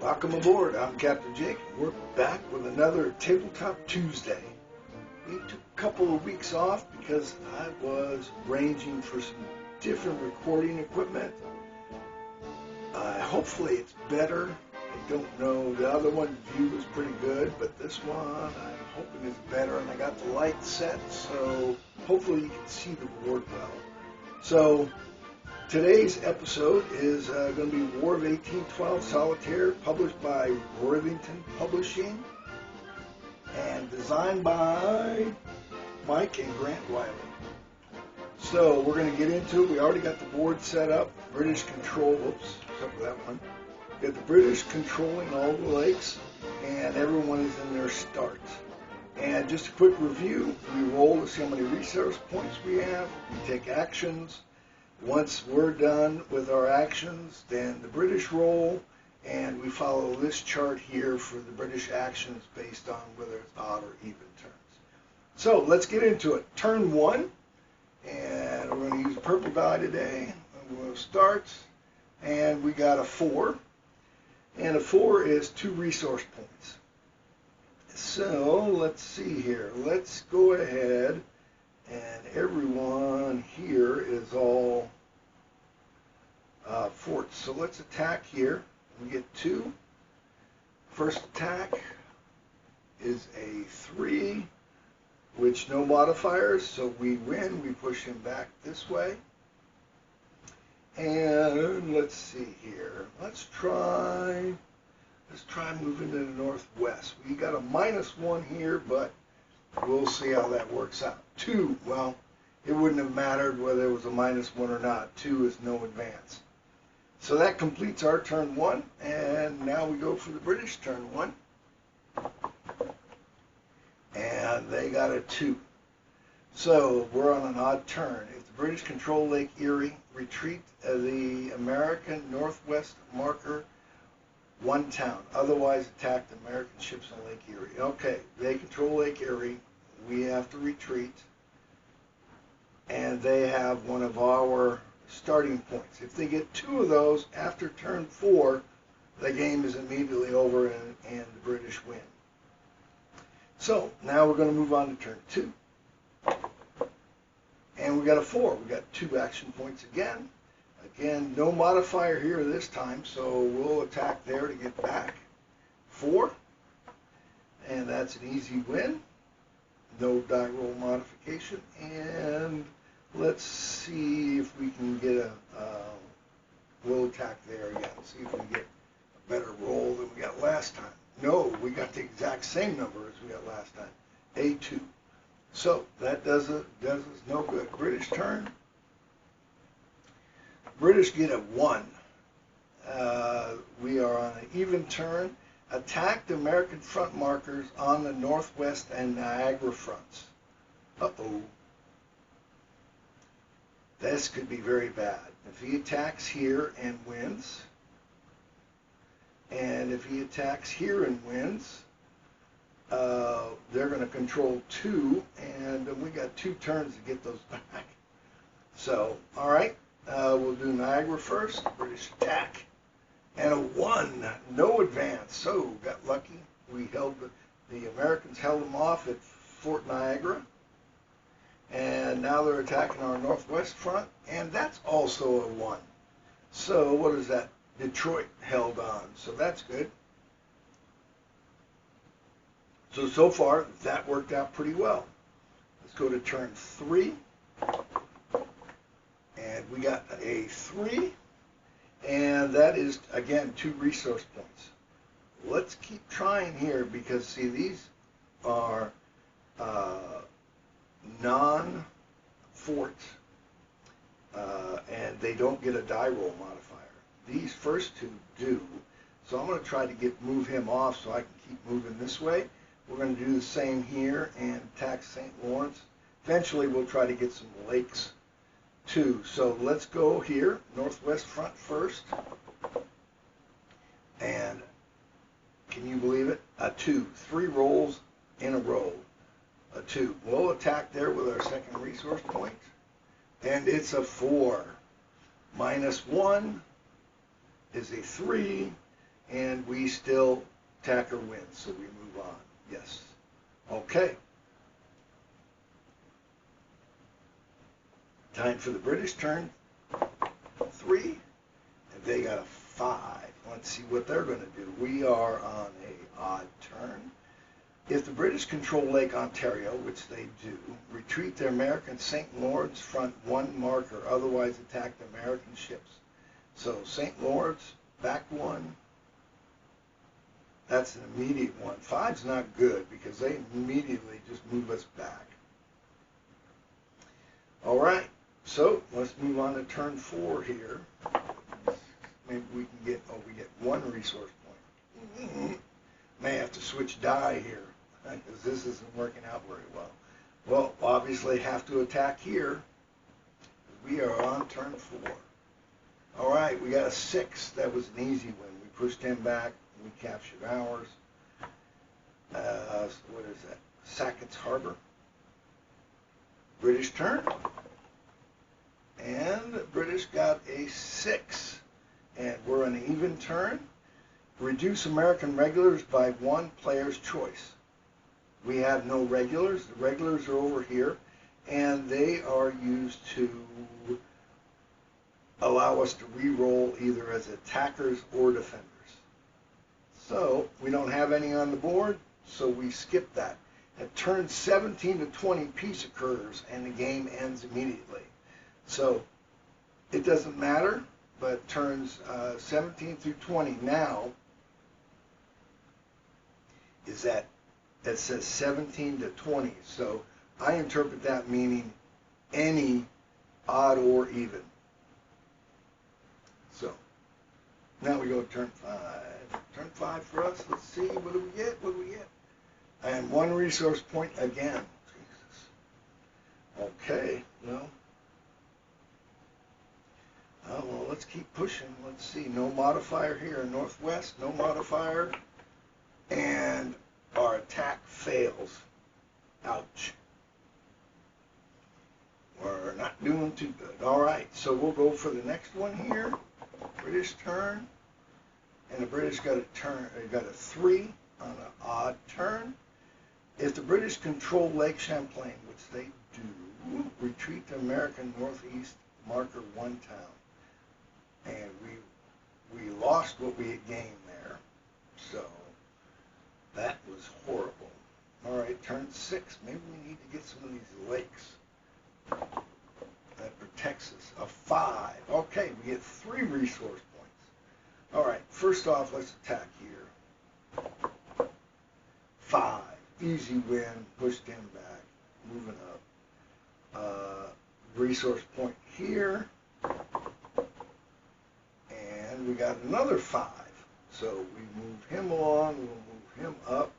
Welcome aboard. I'm Captain Jake. We're back with another Tabletop Tuesday. We took a couple of weeks off because I was ranging for some different recording equipment. Hopefully it's better. I don't know. The other one view was pretty good, but this one I'm hoping is better. And I got the light set, so hopefully you can see the board well. So today's episode is going to be War of 1812 Solitaire, published by Worthington Publishing and designed by Mike and Grant Wylie. So we're going to get into it. We already got the board set up. British control, whoops, except for that one. We got the British controlling all the lakes, and everyone is in their start. And just a quick review, we roll to see how many resource points we have. We take actions. Once we're done with our actions, then the British roll, and we follow this chart here for the British actions based on whether it's odd or even turns. So let's get into it. Turn 1, and we're going to use a purple die today. We'll start, and we got a 4, and a 4 is 2 resource points. So let's see here. Let's go ahead. And everyone here is all forts. So let's attack here. We get 2. First attack is a 3, which no modifiers, so we win. We push him back this way. And let's see here. Let's try moving to the northwest. We got a -1 here, but we'll see how that works out. 2, well, it wouldn't have mattered whether it was a -1 or not. 2 is no advance. So that completes our turn 1, and now we go for the British turn 1. And they got a 2. So we're on an odd turn. If the British control Lake Erie, retreat the American northwest marker 1 town. Otherwise attack the American ships on Lake Erie. Okay, they control Lake Erie. We have to retreat. And they have one of our starting points. If they get 2 of those after turn 4, the game is immediately over and the British win. So now we're going to move on to turn 2. And we got a 4. We got 2 action points again. Again, no modifier here this time, so we'll attack there to get back. 4. And that's an easy win. No die roll modification. And let's see if we can get we'll attack there again. See if we can get a better roll than we got last time. No, we got the exact same number as we got last time. A2. So that does us no good. British turn. British get a 1. We are on an even turn. Attack the American front markers on the northwest and Niagara fronts. Uh-oh. This could be very bad. If he attacks here and wins, and if he attacks here and wins, they're going to control 2, and we got 2 turns to get those back. So, all right, we'll do Niagara first. British attack. And a 1, no advance. So got lucky. We held the Americans held them off at Fort Niagara, and now they're attacking our northwest front, and that's also a 1. So what is that? Detroit held on. So that's good. So far that worked out pretty well. Let's go to turn 3, and we got a 3. And that is, again, 2 resource points. Let's keep trying here because, see, these are non-forts, and they don't get a die roll modifier. These first 2 do. So I'm going to try to move him off so I can keep moving this way. We're going to do the same here and attack St. Lawrence. Eventually, we'll try to get some lakes 2. So let's go here, northwest front first. And can you believe it? A 2. 3 rolls in a row. A 2. We'll attack there with our second resource point. And it's a 4. -1 is a 3. and we still attacker wins, so we move on. Yes. Okay. Time for the British turn. 3, and they got a 5. Let's see what they're going to do. We are on a odd turn. If the British control Lake Ontario, which they do, retreat their American St. Lawrence front 1 marker, otherwise attack the American ships. So St. Lawrence, back 1. That's an immediate one. 5's not good because they immediately just move us back. All right, so let's move on to turn 4 here. Maybe we can get, we get 1 resource point. May have to switch die here because this isn't working out very well. Well, obviously have to attack here. We are on turn 4. All right, we got a 6. That was an easy win. We pushed him back. We captured ours. What is that? Sackett's Harbor. British turn. And the British got a 6. And we're an even turn. Reduce American regulars by 1 player's choice. We have no regulars. The regulars are over here, and they are used to allow us to re-roll either as attackers or defenders. So we don't have any on the board, so we skip that. At turn 17 to 20, peace occurs, and the game ends immediately. So it doesn't matter, but turns 17 through 20 now is that it says 17 to 20. So I interpret that meaning any odd or even. So now we go to turn 5. Turn 5 for us. Let's see, what do we get? What do we get? And 1 resource point again. Jesus. Okay, well, let's keep pushing. Let's see, no modifier here. Northwest, no modifier. And our attack fails. Ouch. We're not doing too good. All right, so we'll go for the next one here. British turn. And the British got a 3 on an odd turn. If the British control Lake Champlain, which they do, retreat to American Northeast, marker 1 town. And we lost what we had gained there. So that was horrible. All right, turn 6. Maybe we need to get some of these lakes. That protects us. A 5. Okay, we get 3 resource points. All right, first off, let's attack here. 5. Easy win. Pushed him back. Moving up. Resource point here. And we got another 5. So we move him along. We'll move him up.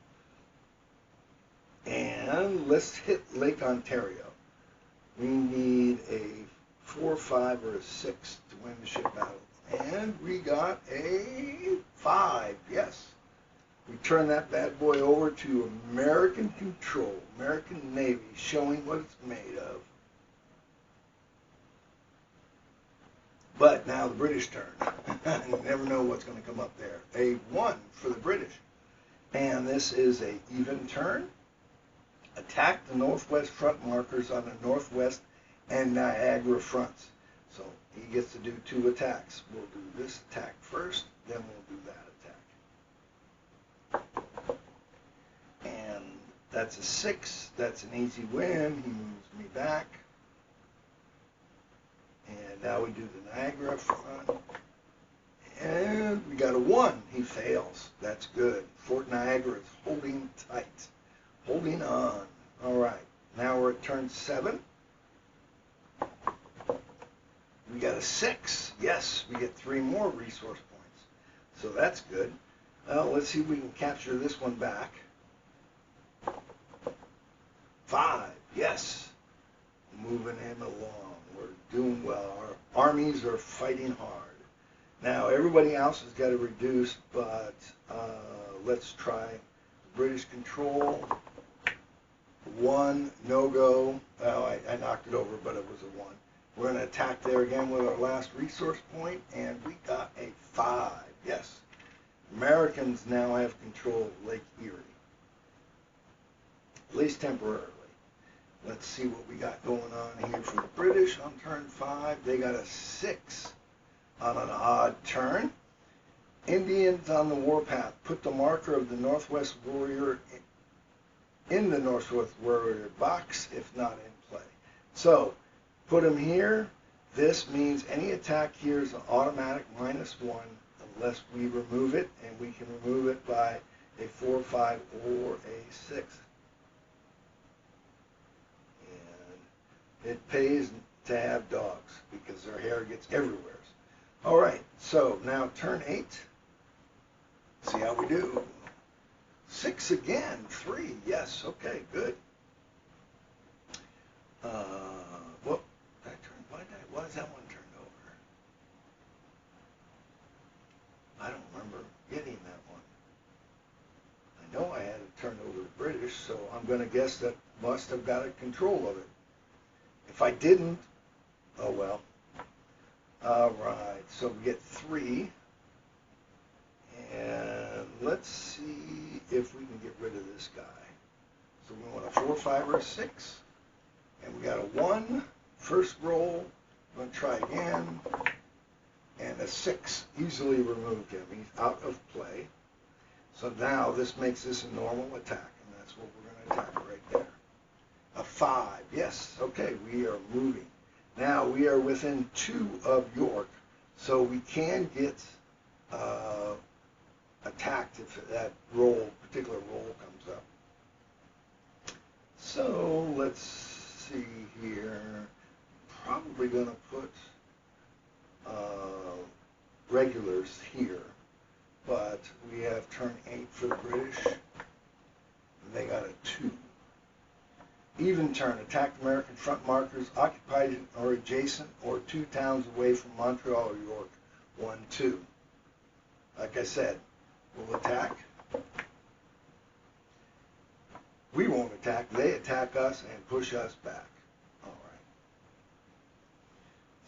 And let's hit Lake Ontario. We need a 4, 5, or a 6 to win the ship battle. And we got a 5, yes. We turn that bad boy over to American control, American Navy, showing what it's made of. But now the British turn. You never know what's going to come up there. A 1 for the British. And this is a even turn. Attack the northwest front markers on the northwest and Niagara fronts. So he gets to do 2 attacks. We'll do this attack first, then we'll do that attack. And that's a 6. That's an easy win. He moves me back. And now we do the Niagara front. And we got a 1. He fails. That's good. Fort Niagara is holding tight. Holding on. All right. Now we're at turn 7. We got a 6. Yes, we get 3 more resource points. So that's good. Well, let's see if we can capture this one back. 5. Yes. Moving him along. We're doing well. Our armies are fighting hard. Now, everybody else has got to reduce, but let's try British control. 1, no-go. Oh, I knocked it over, but it was a 1. We're going to attack there again with our last resource point, and we got a 5. Yes. Americans now have control of Lake Erie, at least temporarily. Let's see what we got going on here for the British on turn 5. They got a 6 on an odd turn. Indians on the warpath. Put the marker of the Northwest Warrior in the Northwest Warrior box, if not in play. So, put them here. This means any attack here is an automatic -1 unless we remove it, and we can remove it by a 4, 5, or a 6. And it pays to have dogs because their hair gets everywhere. All right, so now turn 8. See how we do. 6 again, 3, yes, okay, good. Whoop, why is that one turned over? I don't remember getting that one. I know I had it turned over to British, so I'm going to guess that must have got control of it. If I didn't, oh well. All right, so we get 3. And let's see if we can get rid of this guy. So we want a 4, 5, or a 6. And we got a 1, first roll. I'm going to try again. And a 6. Easily removed him. He's out of play. So now this makes this a normal attack. And that's what we're going to attack right there. A 5. Yes. Okay, we are moving. Now we are within 2 of York. So we can get attacked if that particular roll comes up. So let's see here. Probably going to put regulars here, but we have turn 8 for the British, and they got a 2. Even turn, attack American front markers occupied or adjacent or 2 towns away from Montreal or York. 1, 2. Like I said, we'll attack. We won't attack. They attack us and push us back. All right.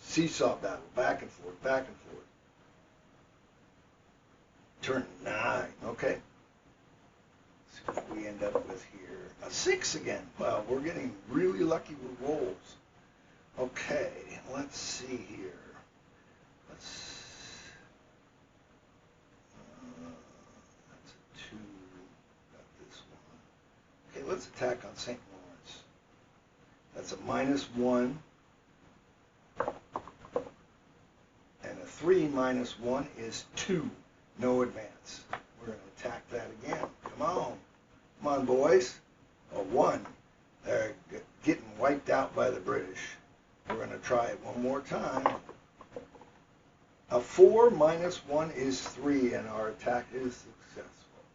Seesaw battle, back and forth, back and forth. Turn 9. Okay. Let's see what we end up with here. A 6 again. Well, we're getting really lucky with rolls. Okay, let's see here. That's a 2. Got this one. Okay, let's attack on St. Lawrence. That's a -1. And a 3 -1 is 2. No advance. We're going to attack that again. Come on. Come on, boys. A 1. They're getting wiped out by the British. We're going to try it one more time. A 4 -1 is 3, and our attack is successful.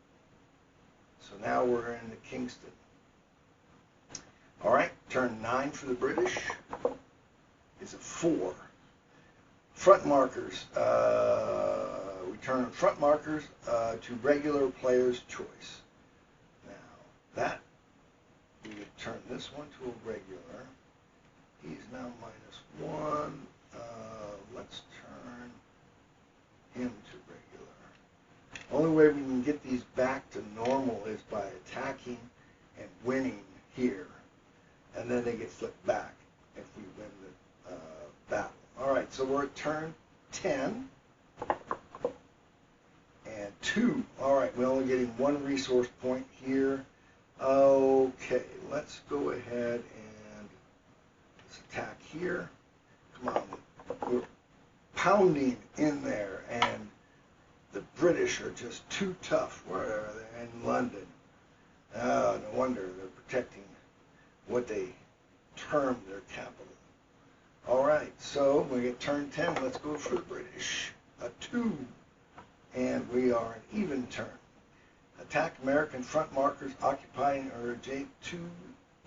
So now we're into Kingston. All right, turn 9 for the British is a 4. Front markers. We turn front markers to regular player's choice. Now, that we would turn this one to a regular. He's now -1. Let's turn him to regular. Only way we can get these back to normal is by attacking and winning here. And then they get flipped back if we win the battle. All right, so we're at turn 10. And 2. All right, we're only getting 1 resource point here. Okay, let's go ahead and let's attack here. Come on. We're pounding in there, and the British are just too tough. Where are they? In London. No wonder they're protecting what they term their capital. All right, so we get turn 10. Let's go for the British. A 2. And we are an even turn. Attack American front markers occupying or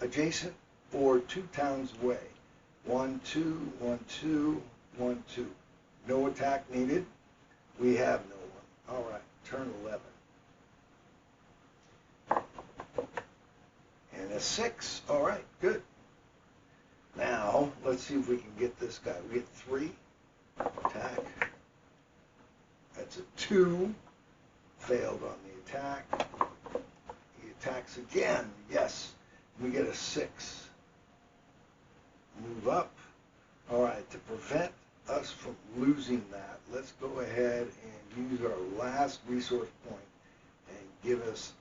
adjacent or 2 towns away. 1, 2, 1, 2, 1, 2. No attack needed. We have no one. All right, turn 11. And a 6. All right, good. Now, let's see if we can get this guy. We get 3. Attack. That's a 2. failed on the attack. He attacks again. Yes. We get a 6. Move up. All right, to prevent us from losing that, let's go ahead and use our last resource point and give us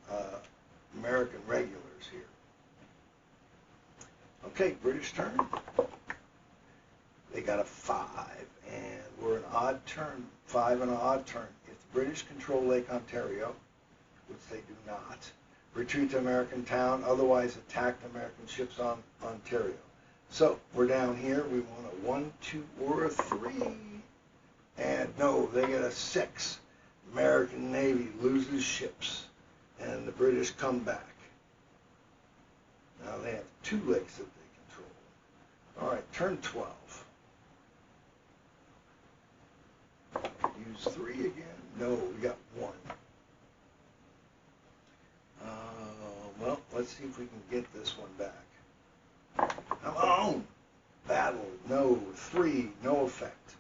American regulars here. Okay, British turn. They got a 5, and we're an odd turn, 5 and an odd turn. If the British control Lake Ontario, which they do not, retreat to American town, otherwise attack the American ships on Ontario. So we're down here. We want a 1, 2, or a 3. And no, they get a 6. American Navy loses ships, and the British come back. Now they have 2 lakes that they control. All right, turn 12. Use 3 again. No, we got 1. Well, let's see if we can get this one back. Come on! Battle. No. 3. No effect.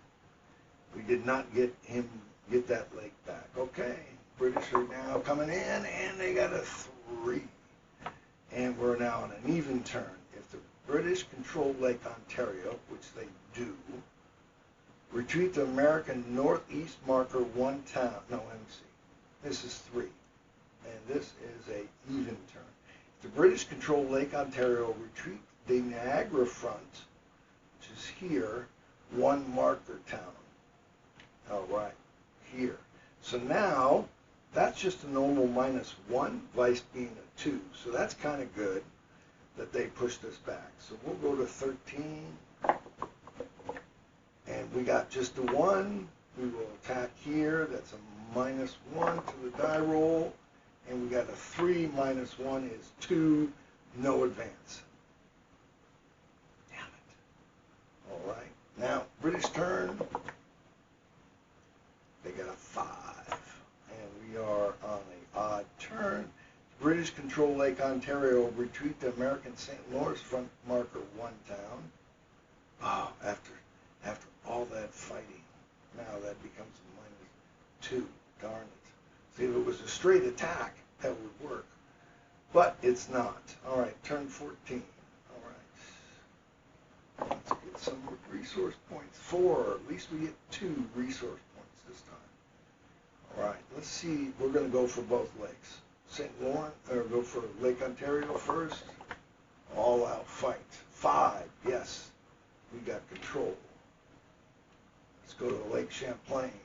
We did not get that lake back. Okay. British are now coming in, and they got a 3. And we're now on an even turn. If the British control Lake Ontario, which they do, retreat to American northeast marker 1 town. No, let me see. This is 3. And this is a even turn. If the British control Lake Ontario, retreat the Niagara front, which is here, 1 marker town. All right, here. So now, that's just a normal -1, vice being a 2. So that's kind of good that they pushed us back. So we'll go to 13. And we got just a 1. We will attack here. That's a -1 to the die roll. And we got a 3. -1 is 2. No advance. Damn it. All right. Now, British turn. They got a 5. And we are on an odd turn. British control Lake Ontario, retreat to American St. Lawrence front marker 1 town. Oh, after all that fighting, now that becomes a -2. Darn it. See, if it was a straight attack, that would work. But it's not. All right, turn 14. All right. Let's get some resource points. 4. At least we get 2 resource points this time. All right, let's see. We're going to go for both lakes. St. Lawrence, or go for Lake Ontario first. All out fight. 5. Yes, we got control. Let's go to Lake Champlain.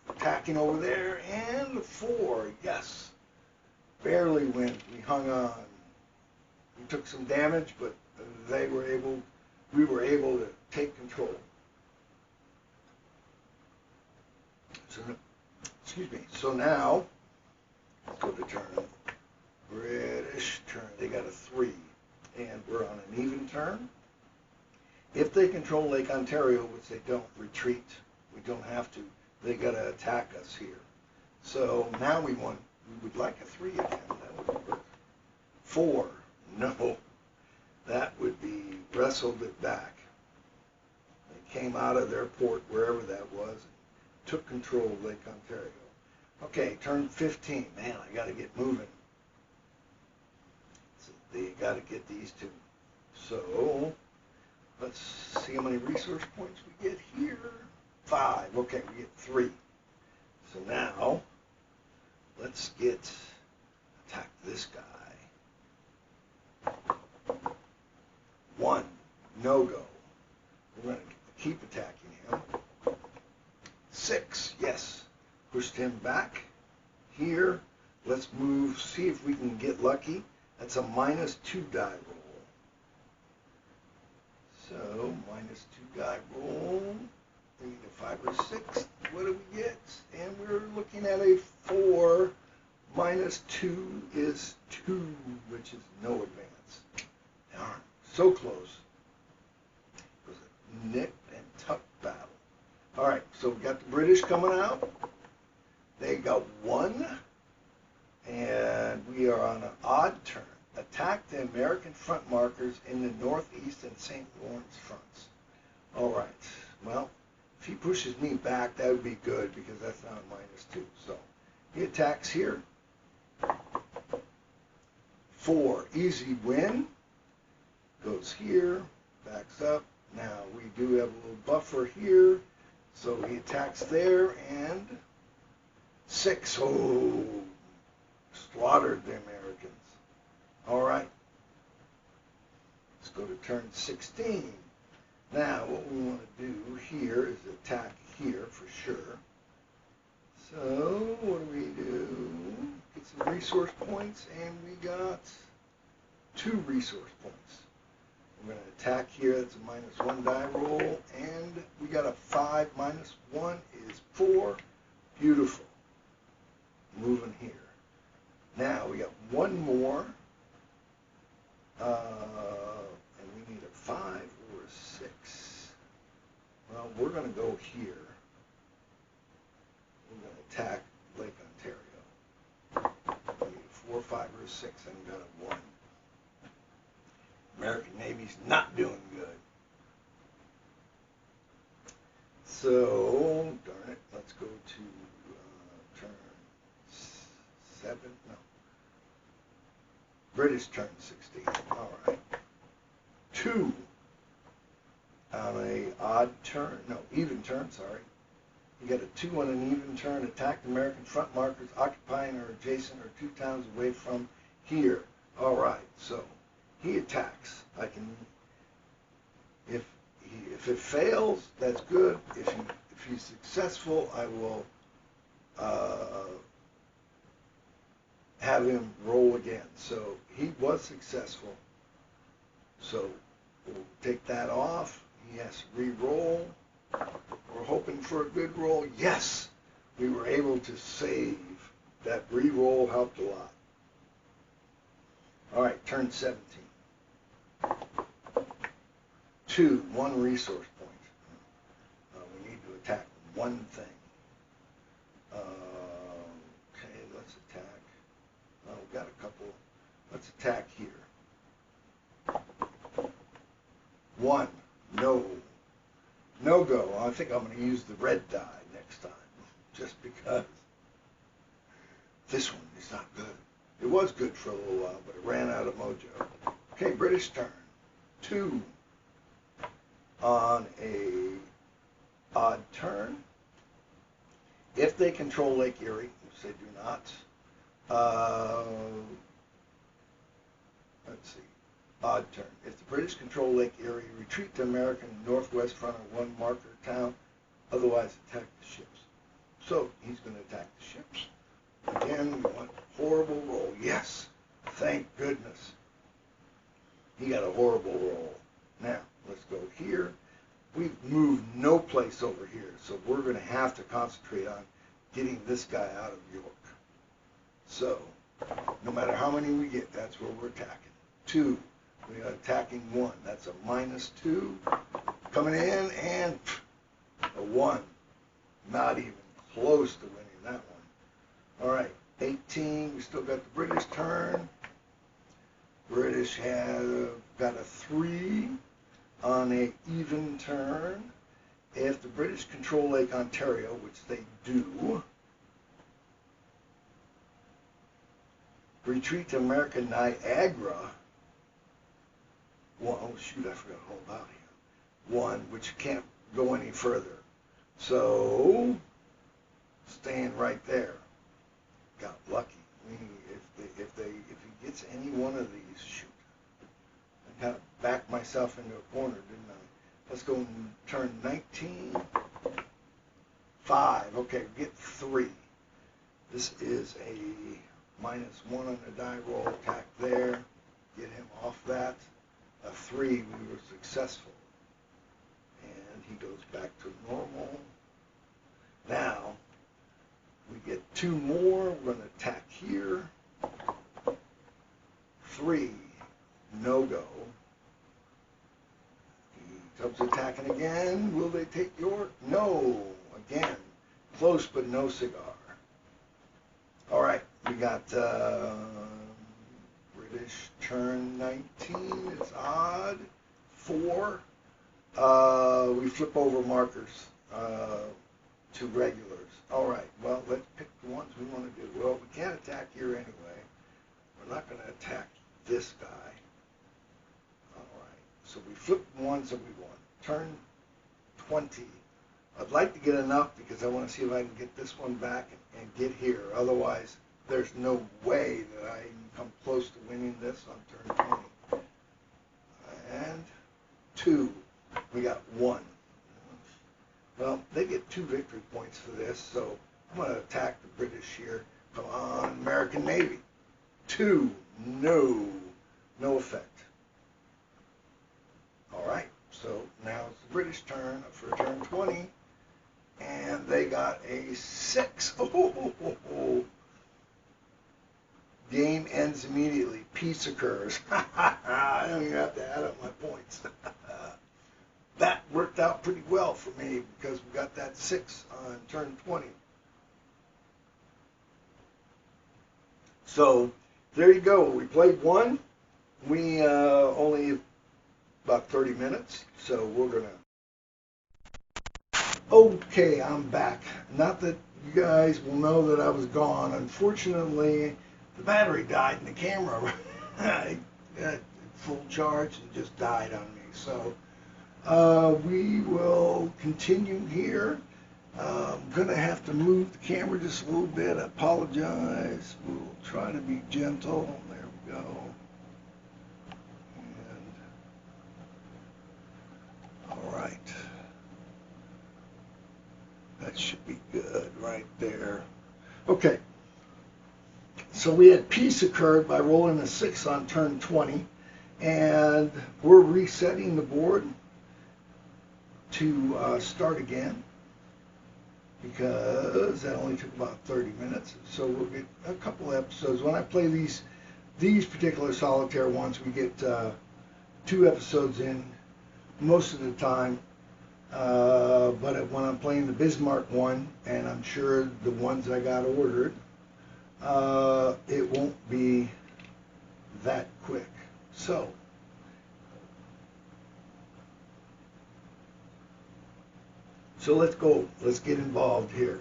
Attacking over there, and 4. Yes. Barely win. We hung on. We took some damage, but we were able to take control. So, excuse me. So now, let's go to turn. British turn. They got a 3, and we're on an even turn. If they control Lake Ontario, which they don't, retreat. We don't have to. They got to attack us here. So now we would like a 3 again. That would work. 4. No. That would be wrestled it back. They came out of their port, wherever that was, and took control of Lake Ontario. Okay, turn 15. Man, I got to get moving. So they got to get these 2. So let's see how many resource points we get here. 5. Okay, we get 3. So now, let's attack this guy. 1. No-go. We're going to keep attacking him. 6. Yes. Pushed him back. Here, let's move, see if we can get lucky. That's a -2 die roll. So, -2 die roll. We need a 5 or 6. What do we get? And we're looking at a 4. -2 is 2, which is no advance. Darn, so close. It was a nip and tuck battle. All right, so we got the British coming out. They got 1, and we are on an odd turn. Attack the American front markers in the northeast and St. Lawrence fronts. All right, well, if he pushes me back, that would be good because that's not a -2. So He attacks here. 4, easy win. Goes here, backs up. Now we do have a little buffer here, so he attacks there, and 6. Oh, slaughtered the Americans. All right. Let's go to turn 16. Now what we want to do here is attack here for sure. So what do? Get some resource points, and we got 2 resource points. We're going to attack here. That's a -1 die roll, and we got a 5. -1 is 4. Beautiful. Moving here. Now we got 1 more, and we need a 5 or a 6. Well, we're going to go here. We're going to attack Lake Ontario. We need a 4, 5, or a 6, and we got a 1. American Navy's not doing good. So, darn it, let's go to turn 7. No. British turn 16. All right. 2 on a odd turn. No, even turn, sorry. You got a 2 on an even turn. Attack the American front markers occupying or adjacent or 2 towns away from here. All right, so he attacks. I can, if it fails, that's good. If he's successful, I will have him roll again. So he was successful. So we'll take that off. He has to re-roll. We're hoping for a good roll. Yes, we were able to save. That re-roll helped a lot. All right, turn 17. 2, 1 resource point. We need to attack 1 thing. Okay, let's attack. We've got a couple. Let's attack here. 1, no. No go. I think I'm going to use the red die next time, just because this one is not good. It was good for a little while, but it ran out of mojo. Okay, British turn. 2 on a odd turn. If they control Lake Erie, which they do not, let's see, odd turn. If the British control Lake Erie, retreat to American northwest front of 1 marker town, otherwise attack the ships. So he's going to attack the ships. Again, we want horrible roll. Yes, thank goodness. He got a horrible roll. Now, let's go here. We've moved no place over here, so we're going to have to concentrate on getting this guy out of York. So, no matter how many we get, that's where we're attacking. 2, we are attacking 1. That's a -2. Coming in, and a 1. Not even close to winning that one. All right, 18, we still got the British turn. British have got a 3 on a even turn. If the British control Lake Ontario, which they do, retreat to American Niagara. 1, oh shoot, I forgot all about him. 1, which can't go any further. So, staying right there. Got lucky. If he gets any one of these, shoot. I kind of backed myself into a corner, didn't I? Let's go and turn 19. 5. Okay, get 3. This is a -1 on the die roll. Attack there. Get him off that. A 3. We were successful. And he goes back to normal. Now, we get 2 more. We're going to attack here. 3. No go. He comes attacking again. Will they take York? No. Again. Close but no cigar. All right. We got British turn 19. It's odd. 4. We flip over markers. to regulars. All right, well, let's pick the ones we want to do. Well, we can't attack here anyway. We're not going to attack this guy. All right, so we flip the ones that we want. Turn 20. I'd like to get enough because I want to see if I can get this one back and get here. Otherwise, there's no way that I can come close to winning this on turn 20. And 2. We got 1. Well, they get 2 victory points for this, so I'm going to attack the British here. Come on, American Navy. 2. No effect. All right, so now it's the British turn for turn 20, and they got a 6. Game ends immediately. Peace occurs. I don't even have to add up my points. That worked out pretty well for me because we got that 6 on turn 20. So there you go. We played one. We only about 30 minutes, so we're gonna. Okay, I'm back. Not that you guys will know that I was gone. Unfortunately, the battery died in the camera. I got full charge and just died on me. So we will continue here. I'm going to have to move the camera just a little bit. I apologize. We'll try to be gentle. There we go. And, all right. That should be good right there. Okay. So we had peace occurred by rolling a 6 on turn 20. And we're resetting the board to start again, because that only took about 30 minutes. So we'll get a couple episodes. When I play these particular solitaire ones, we get 2 episodes in most of the time. But when I'm playing the Bismarck one, and I'm sure the ones that I got ordered, it won't be that quick. So let's go. Let's get involved here.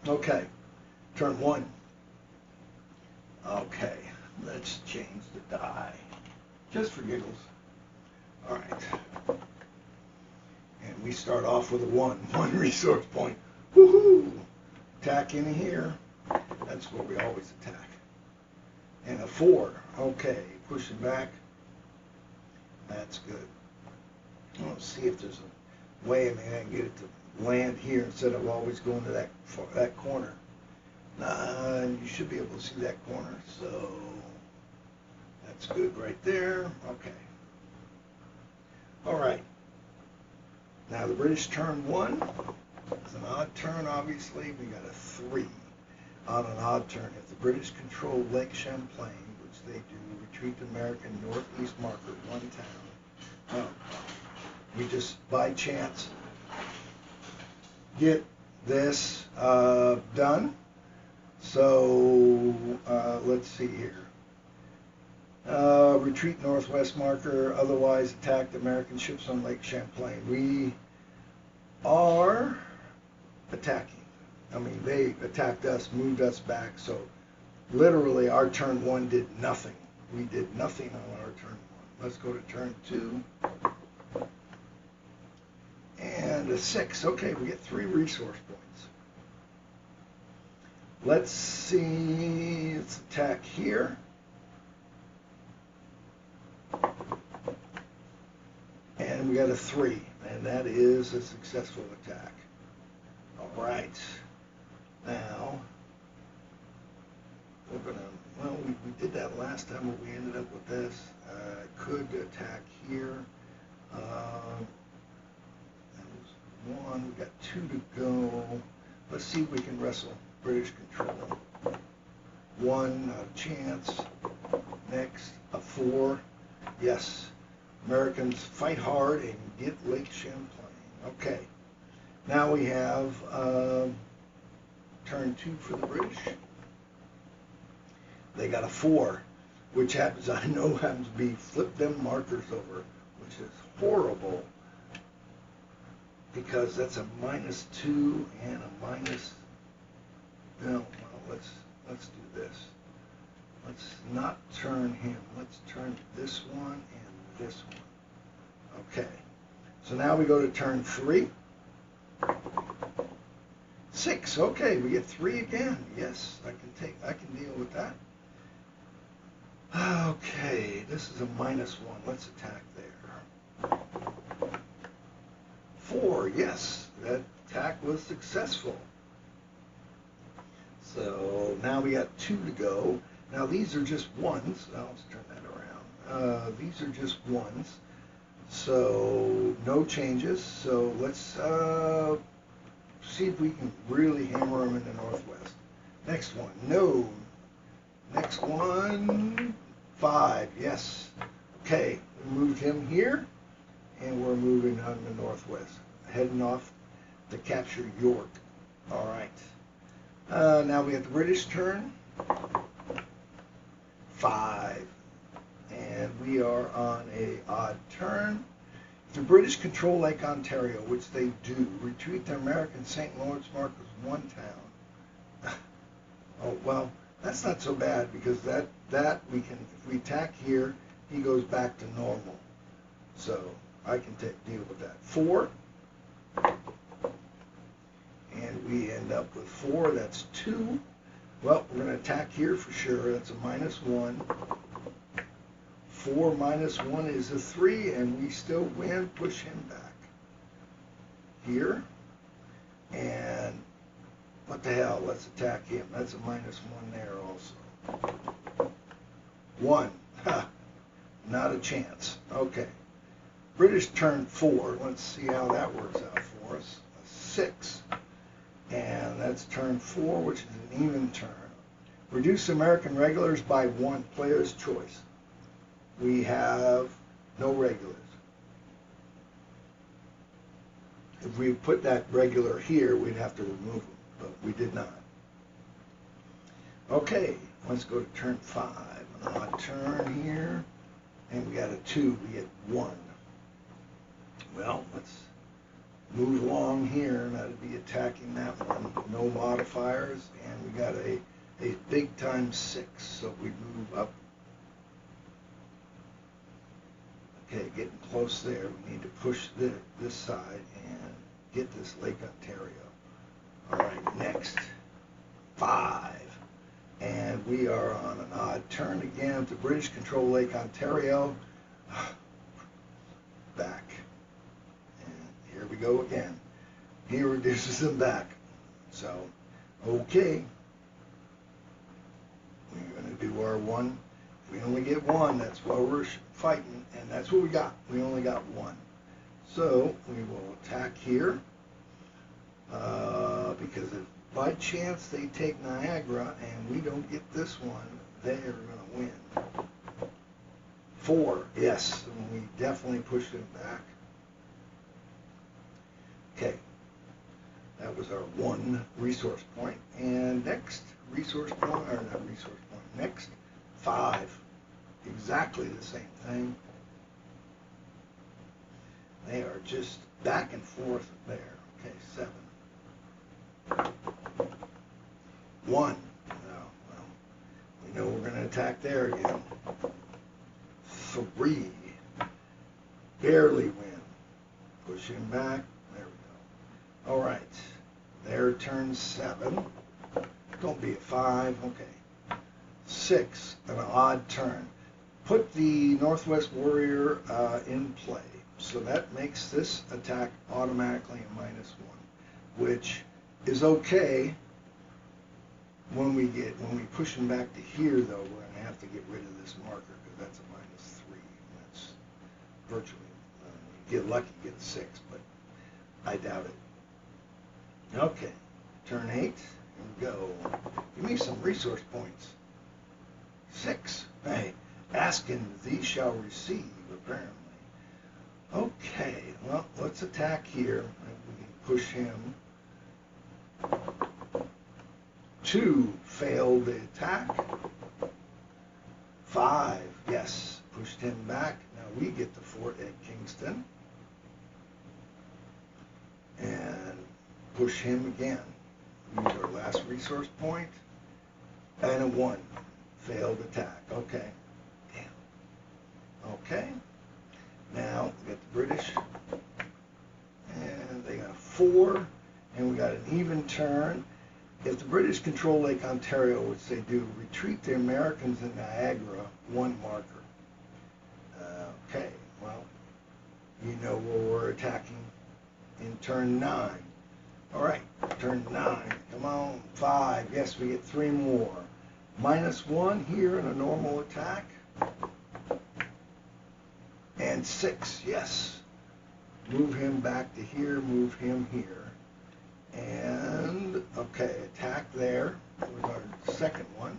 Okay, turn 1. Okay, let's change the die, just for giggles. All right, and we start off with a 1 resource point. Woohoo! Attack in here. That's where we always attack. And a 4. Okay, pushing back. That's good. Let's see if there's a way I can get it to land here instead of always going to that corner. And you should be able to see that corner, so that's good right there. Okay. All right. Now the British turn 1. It's an odd turn, obviously. We got a 3 on an odd turn. If the British control Lake Champlain, which they do, retreat to American northeast marker, 1 town. Oh, we just by chance get this done. So let's see here. Retreat northwest marker, otherwise attack the American ships on Lake Champlain. We are attacking. I mean, they attacked us, moved us back, so literally our turn 1 did nothing. We did nothing on our turn 1. Let's go to turn 2. And a 6. Okay, we get 3 resource points. Let's see. Let's attack here. And we got a 3. And that is a successful attack. All right. Now, we're going to, well, we did that last time, but we ended up with this. I could attack here. One, we got 2 to go. Let's see if we can wrestle British control. 1, not a chance. Next, a 4. Yes. Americans fight hard and get Lake Champlain. Okay. Now we have turn 2 for the British. They got a 4, which happens, I know happens to be flip them markers over, which is horrible. because that's a -2 and a minus. No, well, let's do this. Let's not turn him. Let's turn this one and this one. Okay. So now we go to turn 3. 6. Okay, we get 3 again. Yes, I can deal with that. Okay, this is a -1. Let's attack there. 4. Yes, that attack was successful. So now we got 2 to go. Now these are just 1s. Now let's turn that around. These are just 1s. So no changes. So let's see if we can really hammer them in the northwest. Next one. No. Next one. 5. Yes. Okay. We moved him here. And we're moving on the northwest. Heading off to capture York. All right. Now we have the British turn. 5. And we are on a odd turn. If the British control Lake Ontario, which they do, retreat to American St. Lawrence mark as one town. Oh, well, that's not so bad because that we can, if we attack here, he goes back to normal. So I can deal with that. 4. And we end up with 4. That's 2. Well, we're going to attack here for sure. That's a -1. 4 minus 1 is a 3, and we still win. Push him back here. And what the hell? Let's attack him. That's a -1 there also. 1. Ha! Not a chance. Okay. British turn 4. Let's see how that works out for us. 6. And that's turn 4, which is an even turn. Reduce American regulars by 1. Player's choice. We have no regulars. If we put that regular here, we'd have to remove them, but we did not. Okay, let's go to turn 5. An odd turn here, and we got a 2. We get 1. Well, let's move along here, and that'd be attacking that one. No modifiers, and we got a big time 6, so we move up. Okay, getting close there. We need to push this side and get this Lake Ontario. All right, next. 5. And we are on an odd turn again. If the British control Lake Ontario, back. And here we go again. He reduces them back. So, okay. We're going to do our 1. We only get 1. That's why we're fighting, and that's what we got. We only got 1. So we will attack here because if by chance they take Niagara and we don't get this one, they are going to win. 4. Yes, and we definitely pushed them back. Okay, that was our 1 resource point. And next resource point, or not resource point, next 5. Exactly the same thing. They are just back and forth there. Okay, 7. 1. Oh, well, we know we're going to attack there again. 3. Barely win. Push him back. There we go. All right. Their turn 7. Don't be a 5. Okay. 6. An odd turn. Put the Northwest Warrior in play. So that makes this attack automatically a -1, which is okay. When we push him back to here, though, we're going to have to get rid of this marker because that's a -3. That's virtually, you get lucky, you get a 6, but I doubt it. Okay, turn 8. Here we go. Give me some resource points. 6. Hey. Asking these shall receive, apparently. Okay, well, let's attack here. We can push him. 2, failed the attack. 5, yes, pushed him back. Now we get the fort at Kingston. push him again. Use our last resource point. And a 1. Failed attack. Okay. Damn. Okay. Now, we got the British. And they got a 4. And we got an even turn. If the British control Lake Ontario, which they do, retreat the Americans in Niagara 1 marker. Okay, well, you know where we're attacking in turn 9. All right, turn 9. Come on, 5. Yes, we get 3 more. -1 here in a normal attack. And 6, yes. Move him back to here, move him here. And, okay, attack there. That was our second one.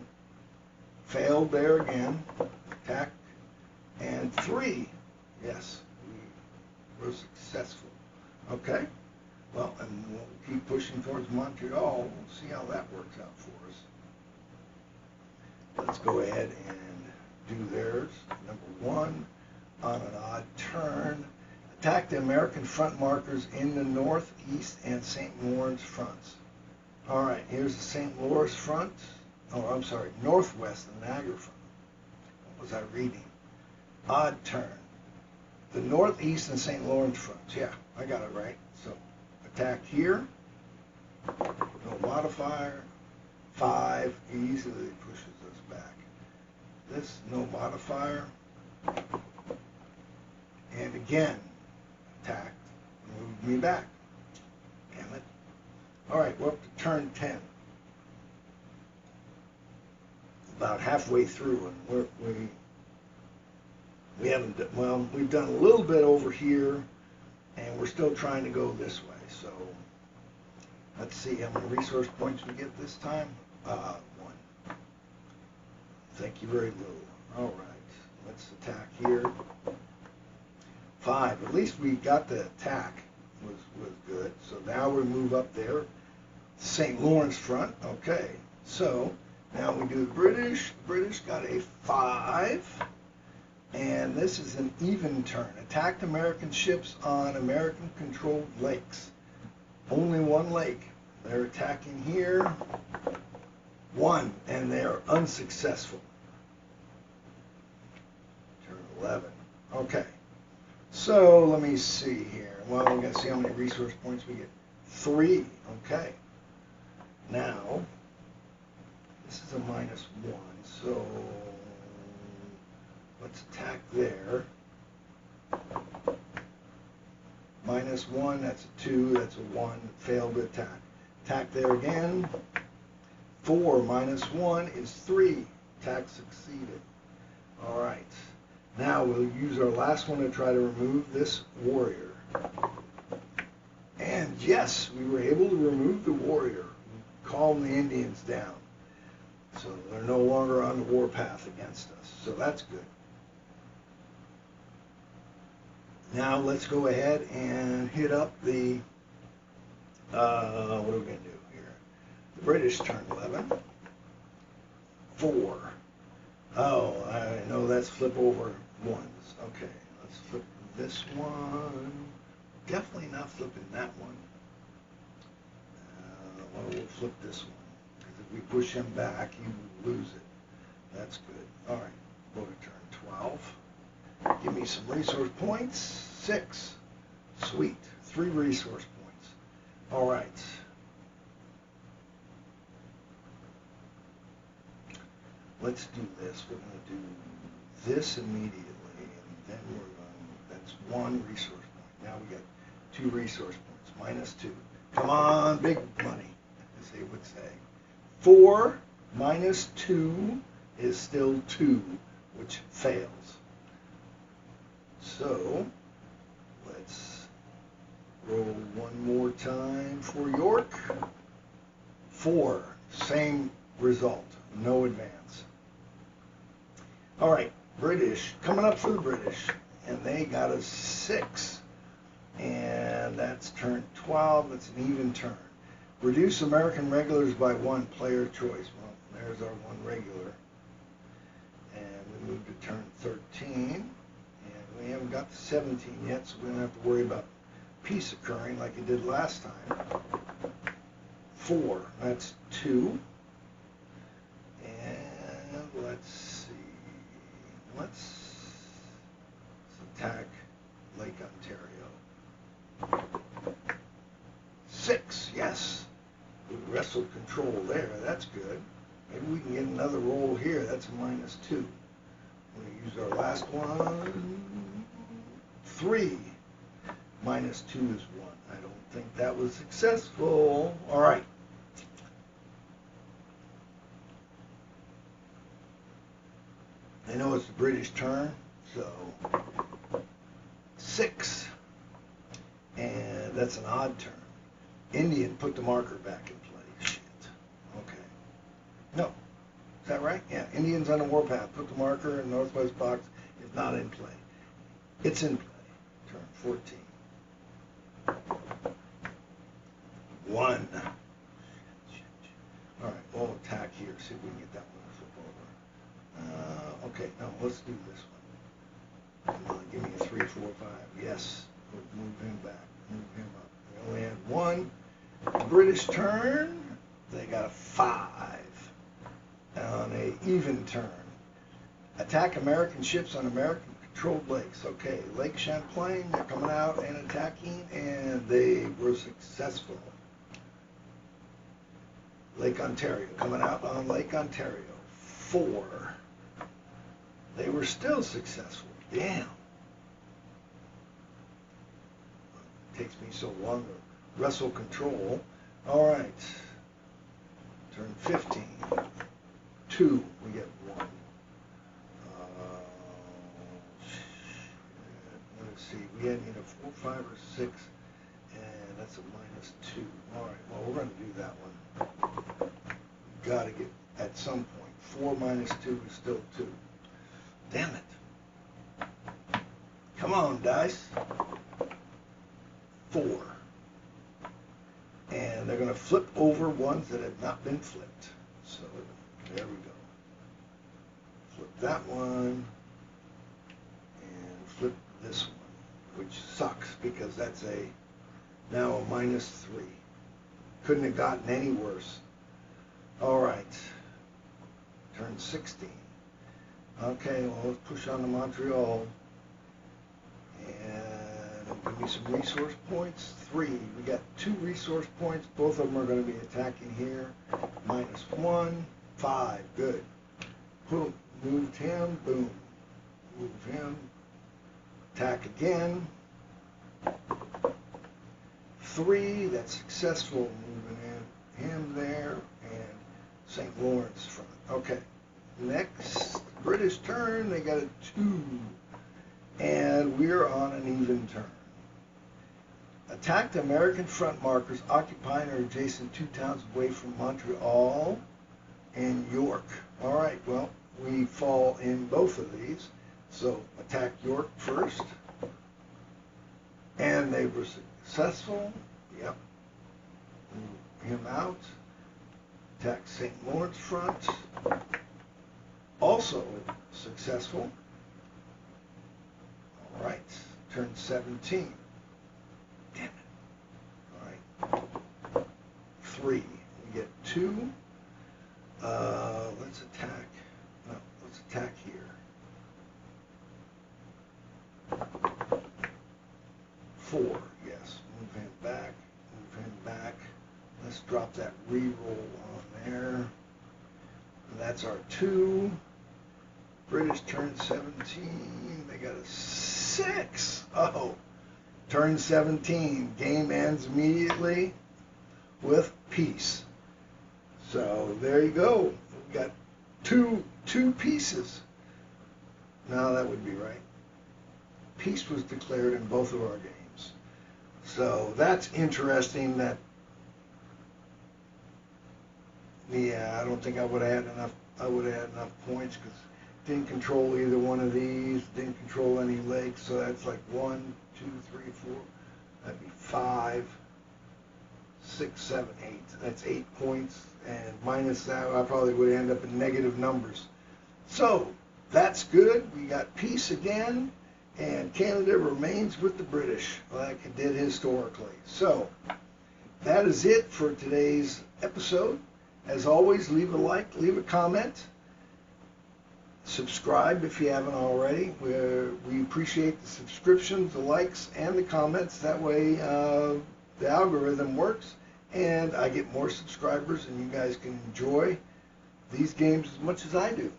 Failed there again. Attack. And 3. Yes, we were successful. Okay. Well, and we'll keep pushing towards Montreal. We'll see how that works out for us. Let's go ahead and do theirs. Number 1, on an odd turn. Attack the American front markers in the northeast and St. Lawrence fronts. All right, here's the St. Lawrence front. Oh, I'm sorry, northwest of the Niagara front. What was I reading? Odd turn. The northeast and St. Lawrence fronts. Yeah, I got it right. So, attack here. No modifier. 5 easily pushes us back. This, no modifier. And again, attack, moved me back. Damn it. All right, we're up to turn 10. About halfway through, and we haven't, well, we've done a little bit over here, and we're still trying to go this way. So let's see how many resource points we get this time. 1. Thank you very little. All right, let's attack here. 5. At least we got the attack. Was good. So now we move up there. St. Lawrence front. Okay. So now we do the British. The British got a 5. And this is an even turn. Attacked American ships on American-controlled lakes. Only 1 lake. They're attacking here. 1. And they're unsuccessful. Turn 11. Okay. So let me see here. Well, we're going to see how many resource points we get. 3. Okay. Now, this is a -1. So let's attack there. -1, that's a 2, that's a 1. Failed attack. Attack there again. 4 -1 is 3. Attack succeeded. All right. Now we'll use our last one to try to remove this warrior. And yes, we were able to remove the warrior. Calm the Indians down. So they're no longer on the warpath against us. So that's good. Now let's go ahead and hit up the, what are we going to do here? The British turn 11. 4. Oh, I know that's flip over 1s. Okay, let's flip this one. Definitely not flipping that one. Well, we'll flip this one. Because if we push him back, he will lose it. That's good. All right, go to turn 12. Give me some resource points. 6. Sweet. 3 resource points. All right. Let's do this. We're going to do this immediately, and then we're going, that's 1 resource point. Now we got 2 resource points. -2. Come on, big money, as they would say. 4 -2 is still 2, which fails. So let's roll 1 more time for York. 4, same result, no advance. All right, British, coming up for the British, and they got a 6, and that's turn 12. That's an even turn. Reduce American regulars by 1, player choice. Well, there's our 1 regular, and we move to turn 13, and we haven't got to 17 yet, so we don't have to worry about peace occurring like it did last time. 4. That's 2. And let's see. Let's attack Lake Ontario. 6. Yes. We wrestled control there. That's good. Maybe we can get another roll here. That's a -2. We're going to use our last one. 3. -2 is 1. I don't think that was successful. All right. I know it's the British turn, so 6. And that's an odd turn. Indian put the marker back in play. Shit. Okay. No. Is that right? Yeah. Indians on the warpath. Put the marker in the northwest box. Is not in play. It's in play. Turn 14. 1. All right. We'll attack here. See if we can get that one to flip over. Okay. No. Let's do this one. Come on. Give me a 3, 4, 5. Yes. We'll move him back. Move him up. We only had 1. British turn, they got a 5 on a even turn. Attack American ships on American-controlled lakes. Okay, Lake Champlain, they're coming out and attacking, and they were successful. Lake Ontario, coming out on Lake Ontario. 4. They were still successful. Damn. Takes me so long to wrestle control. All right. Turn 15. 2. We get 1. Let's see. We had either 4, 5, or 6, and that's a -2. All right. Well, we're going to do that one. Got to get at some point. 4 minus 2 is still 2. Damn it. Come on, dice. 4. And they're going to flip over ones that have not been flipped. So there we go. Flip that one and flip this one, which sucks because that's now a -3. Couldn't have gotten any worse. All right. Turn 16. Okay, well, let's push on to Montreal. And give me some resource points. 3. We got 2 resource points. Both of them are going to be attacking here. -1. 5. Good. Boom. Moved him. Boom. Move him. Attack again. 3. That's successful. Moving him there. And St. Lawrence front. Okay. Next British turn. They got a 2. And we're on an even turn. Attacked American front markers occupying or adjacent 2 towns away from Montreal and York. All right, well, we fall in both of these. So attack York first. And they were successful. Yep. Move him out. Attack St. Lawrence front. Also successful. All right, turn 17. Damn it. All right. 3. We get 2. Let's attack. No, let's attack here. 4. Yes. Move him back. Move him back. Let's drop that re-roll on there. And that's our 2. British turn 17. They got a 6. Oh, turn 17. Game ends immediately with peace. So there you go. We got two pieces. No, that would be right. Peace was declared in both of our games. So that's interesting. That I don't think I would have had enough. I would have had enough points because didn't control either one of these, didn't control any lakes, so that's like 1, 2, 3, 4, that'd be 5, 6, 7, 8. That's 8 points, and minus that, I probably would end up in negative numbers. So, that's good. We got peace again, and Canada remains with the British, like it did historically. So, that is it for today's episode. As always, leave a like, leave a comment, subscribe if you haven't already. We appreciate the subscriptions, the likes, and the comments. That way the algorithm works and I get more subscribers and you guys can enjoy these games as much as I do.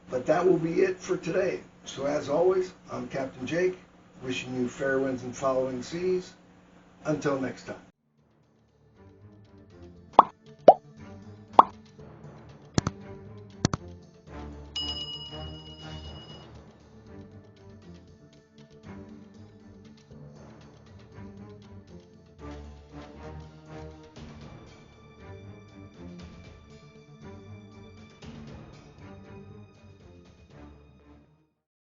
But that will be it for today. So as always, I'm Captain Jake, wishing you fair winds and following seas. Until next time.